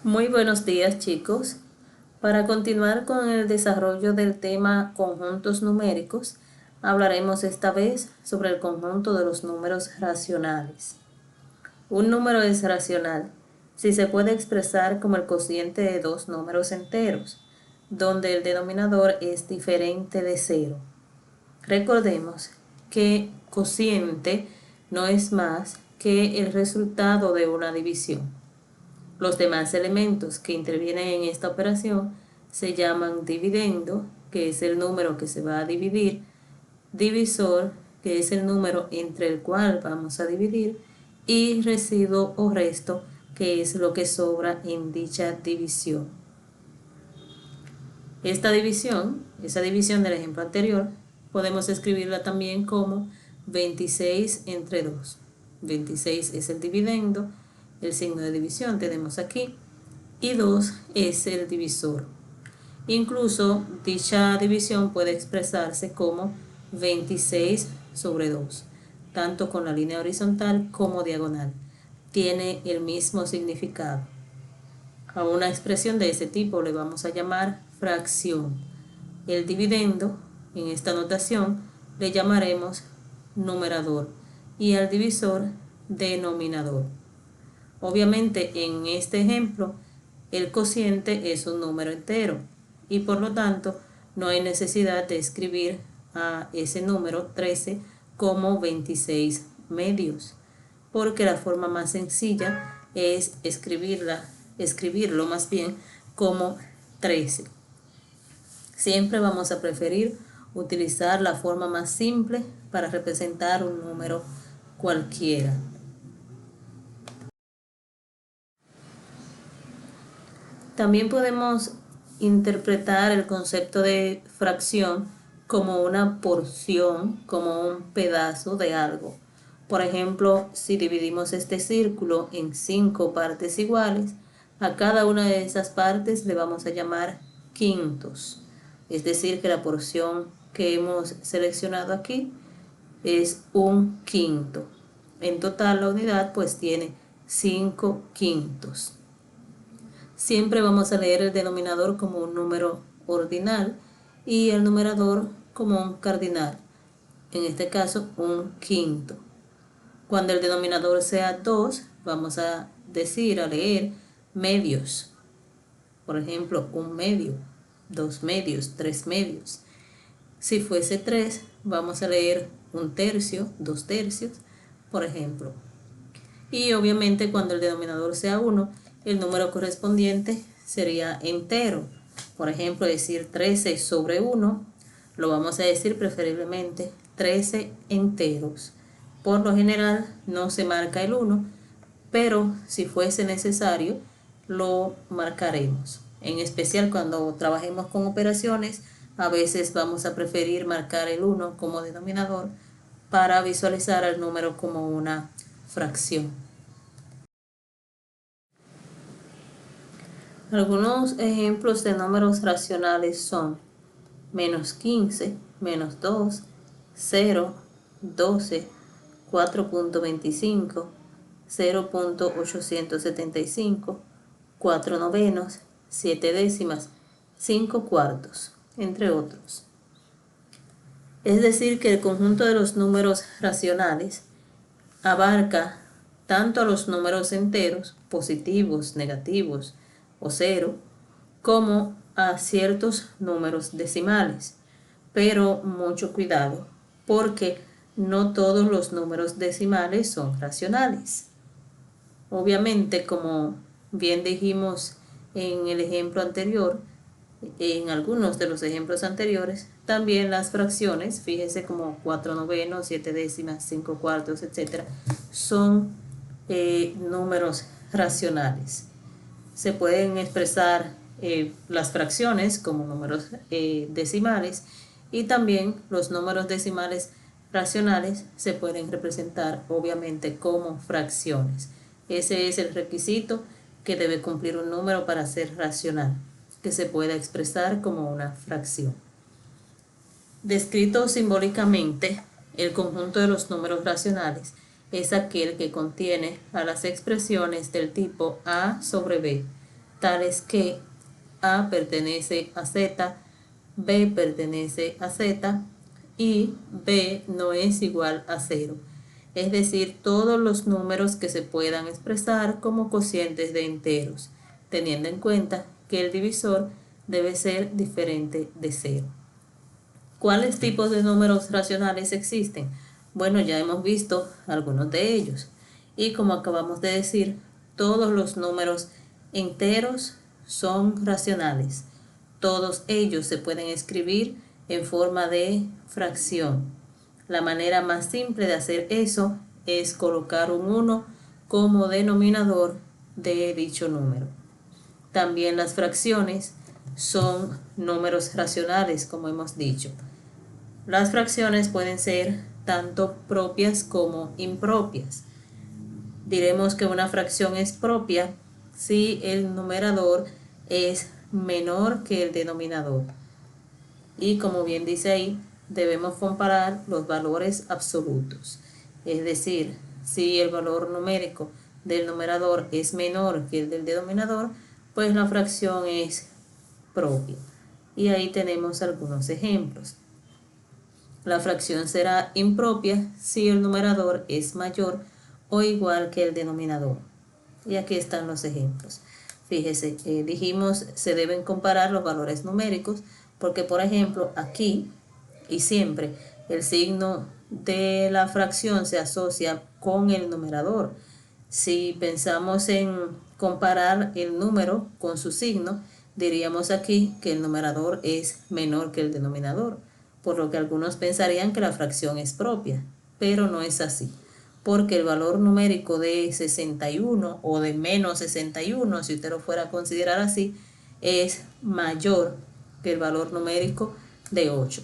Muy buenos días, chicos. Para continuar con el desarrollo del tema conjuntos numéricos, hablaremos esta vez sobre el conjunto de los números racionales. Un número es racional si se puede expresar como el cociente de dos números enteros, donde el denominador es diferente de cero. Recordemos que cociente no es más que el resultado de una división. Los demás elementos que intervienen en esta operación se llaman dividendo, que es el número que se va a dividir, divisor, que es el número entre el cual vamos a dividir, y residuo o resto, que es lo que sobra en dicha división. Esa división del ejemplo anterior, podemos escribirla también como 26 entre 2. 26 es el dividendo, el signo de división tenemos aquí, y 2 es el divisor. Incluso dicha división puede expresarse como 26 sobre 2, tanto con la línea horizontal como diagonal. Tiene el mismo significado. A una expresión de ese tipo le vamos a llamar fracción. El dividendo, en esta notación, le llamaremos numerador y al divisor denominador. Obviamente, en este ejemplo, el cociente es un número entero y por lo tanto no hay necesidad de escribir a ese número 13 como 26 medios, porque la forma más sencilla es escribirlo más bien como 13. Siempre vamos a preferir utilizar la forma más simple para representar un número cualquiera. También podemos interpretar el concepto de fracción como una porción, como un pedazo de algo. Por ejemplo, si dividimos este círculo en 5 partes iguales, a cada una de esas partes le vamos a llamar quintos. Es decir, que la porción que hemos seleccionado aquí es un quinto. En total la unidad pues tiene 5 quintos. Siempre vamos a leer el denominador como un número ordinal y el numerador como un cardinal, en este caso un quinto. Cuando el denominador sea 2, vamos a leer medios. Por ejemplo, un medio, 2 medios, 3 medios. Si fuese 3, vamos a leer un tercio, 2 tercios, por ejemplo. Y obviamente cuando el denominador sea 1, el número correspondiente sería entero. Por ejemplo, decir 13 sobre 1, lo vamos a decir preferiblemente 13 enteros. Por lo general no se marca el 1, pero si fuese necesario lo marcaremos. En especial cuando trabajemos con operaciones, a veces vamos a preferir marcar el 1 como denominador para visualizar el número como una fracción. Algunos ejemplos de números racionales son menos 15, menos 2, 0, 12, 4.25, 0.875, 4 novenos, 7 décimas, 5 cuartos, entre otros. Es decir, que el conjunto de los números racionales abarca tanto a los números enteros, positivos, negativos o cero, como a ciertos números decimales. Pero mucho cuidado, porque no todos los números decimales son racionales. Obviamente, como bien dijimos en el ejemplo anterior, en algunos de los ejemplos anteriores, también las fracciones, fíjese como 4 novenos, 7 décimas, 5 cuartos, etc., son números racionales. Se pueden expresar las fracciones como números decimales y también los números decimales racionales se pueden representar obviamente como fracciones. Ese es el requisito que debe cumplir un número para ser racional, que se pueda expresar como una fracción. Descrito simbólicamente, el conjunto de los números racionales es aquel que contiene a las expresiones del tipo A sobre B, tales que A pertenece a Z, B pertenece a Z y B no es igual a 0. Es decir, todos los números que se puedan expresar como cocientes de enteros, teniendo en cuenta que el divisor debe ser diferente de 0. ¿Cuáles tipos de números racionales existen? Bueno, ya hemos visto algunos de ellos. Y como acabamos de decir, todos los números enteros son racionales. Todos ellos se pueden escribir en forma de fracción. La manera más simple de hacer eso es colocar un 1 como denominador de dicho número. También las fracciones son números racionales, como hemos dicho. Las fracciones pueden ser tanto propias como impropias. Diremos que una fracción es propia si el numerador es menor que el denominador. Y como bien dice ahí, debemos comparar los valores absolutos. Es decir, si el valor numérico del numerador es menor que el del denominador, pues la fracción es propia. Y ahí tenemos algunos ejemplos. La fracción será impropia si el numerador es mayor o igual que el denominador. Y aquí están los ejemplos. Fíjese, dijimos se deben comparar los valores numéricos porque, por ejemplo, aquí y siempre el signo de la fracción se asocia con el numerador. Si pensamos en comparar el número con su signo, diríamos aquí que el numerador es menor que el denominador, por lo que algunos pensarían que la fracción es propia, pero no es así, porque el valor numérico de 61 o de menos 61, si usted lo fuera a considerar así, es mayor que el valor numérico de 8.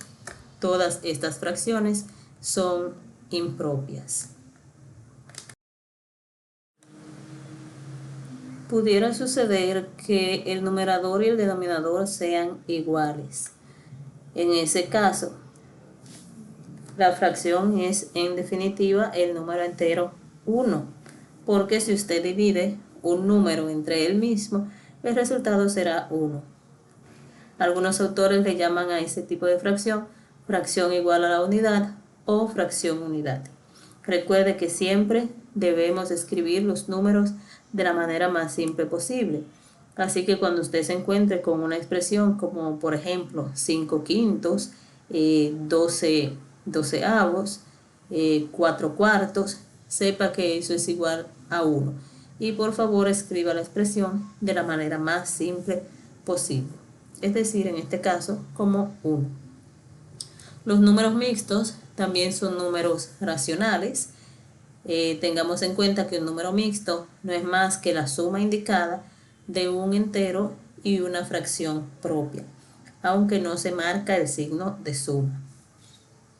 Todas estas fracciones son impropias. Pudiera suceder que el numerador y el denominador sean iguales. En ese caso, la fracción es en definitiva el número entero 1, porque si usted divide un número entre él mismo, el resultado será 1. Algunos autores le llaman a ese tipo de fracción fracción igual a la unidad o fracción unidad. Recuerde que siempre debemos escribir los números de la manera más simple posible. Así que cuando usted se encuentre con una expresión como, por ejemplo, 5 quintos, 12 doceavos, 4 cuartos, sepa que eso es igual a 1. Y por favor escriba la expresión de la manera más simple posible. Es decir, en este caso, como 1. Los números mixtos también son números racionales. Tengamos en cuenta que un número mixto no es más que la suma indicada de un entero y una fracción propia, aunque no se marca el signo de suma.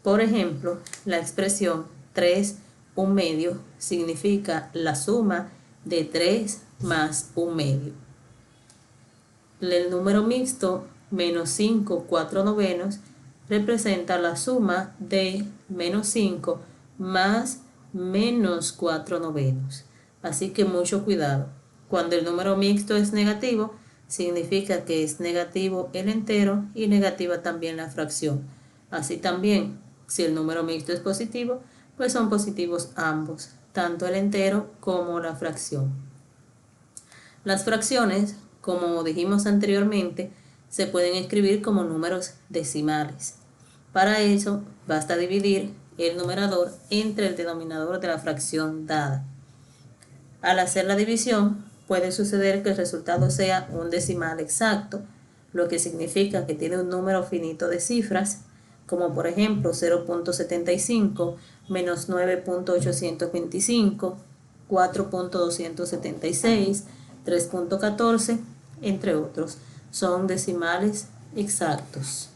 Por ejemplo, la expresión 3 un medio significa la suma de 3 más un medio. El número mixto menos 5 4 novenos representa la suma de menos 5 más menos 4 novenos. Así que mucho cuidado. Cuando el número mixto es negativo, significa que es negativo el entero y negativa también la fracción. Así también, si el número mixto es positivo, pues son positivos ambos, tanto el entero como la fracción. Las fracciones, como dijimos anteriormente, se pueden escribir como números decimales. Para eso, basta dividir el numerador entre el denominador de la fracción dada. Al hacer la división, puede suceder que el resultado sea un decimal exacto, lo que significa que tiene un número finito de cifras, como por ejemplo 0.75 menos 9.825, 4.276, 3.14, entre otros. Son decimales exactos.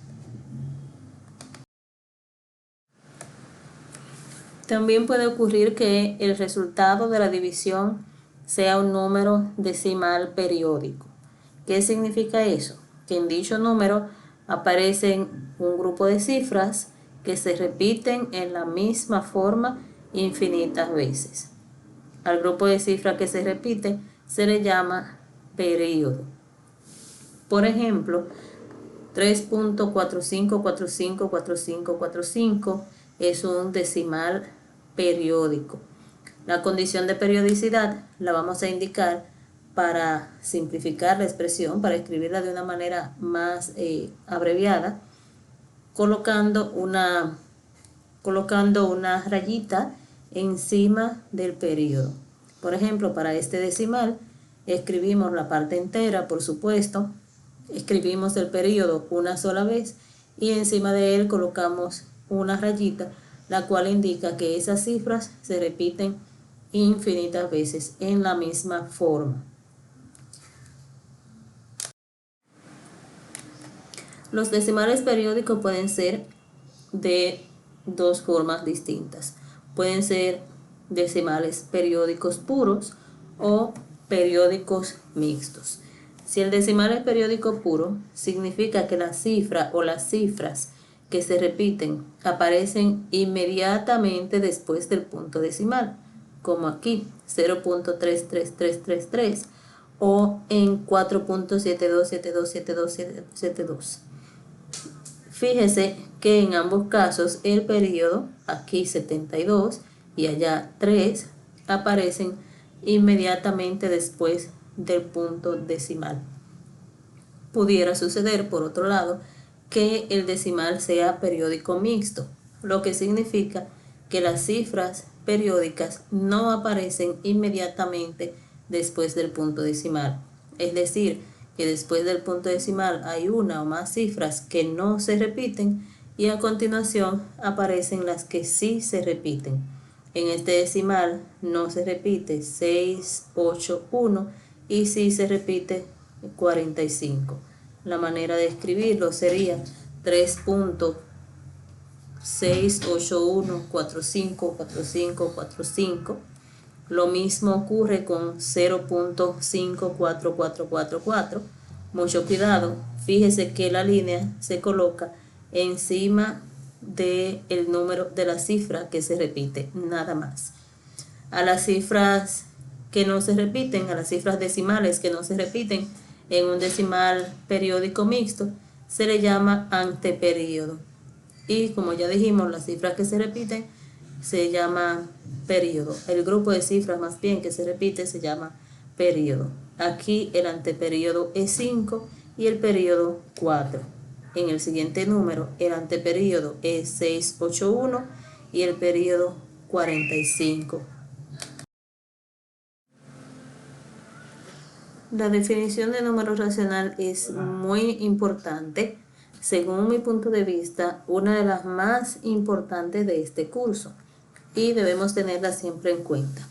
También puede ocurrir que el resultado de la división sea un número decimal periódico. ¿Qué significa eso? Que en dicho número aparecen un grupo de cifras que se repiten en la misma forma infinitas veces. Al grupo de cifras que se repite se le llama periodo. Por ejemplo, 3.45454545 es un decimal periódico. La condición de periodicidad la vamos a indicar para simplificar la expresión, para escribirla de una manera más abreviada, colocando una rayita encima del periodo. Por ejemplo, para este decimal escribimos la parte entera, por supuesto, escribimos el periodo una sola vez y encima de él colocamos una rayita, la cual indica que esas cifras se repiten infinitas veces en la misma forma. Los decimales periódicos pueden ser de dos formas distintas. Pueden ser decimales periódicos puros o periódicos mixtos. Si el decimal es periódico puro, significa que la cifra o las cifras que se repiten aparecen inmediatamente después del punto decimal, como aquí 0.33333 o en 4.72727272. Fíjese que en ambos casos el periodo, aquí 72 y allá 3, aparecen inmediatamente después del punto decimal. Pudiera suceder, por otro lado, que el decimal sea periódico mixto, lo que significa que las cifras periódicas no aparecen inmediatamente después del punto decimal. Es decir, que después del punto decimal hay una o más cifras que no se repiten y a continuación aparecen las que sí se repiten. En este decimal no se repite 681 y sí se repite 45. La manera de escribirlo sería 3.681454545. Lo mismo ocurre con 0.54444. Mucho cuidado, fíjese que la línea se coloca encima del número de la cifra que se repite, nada más. A las cifras que no se repiten, a las cifras decimales que no se repiten en un decimal periódico mixto, se le llama anteperíodo. Y como ya dijimos, las cifras que se repiten se llama periodo. El grupo de cifras más bien que se repite se llama periodo. Aquí el anteperíodo es 5 y el periodo 4. En el siguiente número el anteperíodo es 681 y el periodo 45. La definición de número racional es muy importante. Según mi punto de vista, una de las más importantes de este curso y debemos tenerla siempre en cuenta.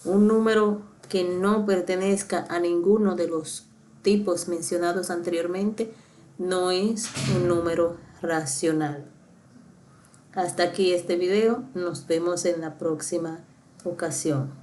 Un número que no pertenezca a ninguno de los tipos mencionados anteriormente no es un número racional. Hasta aquí este video, nos vemos en la próxima ocasión.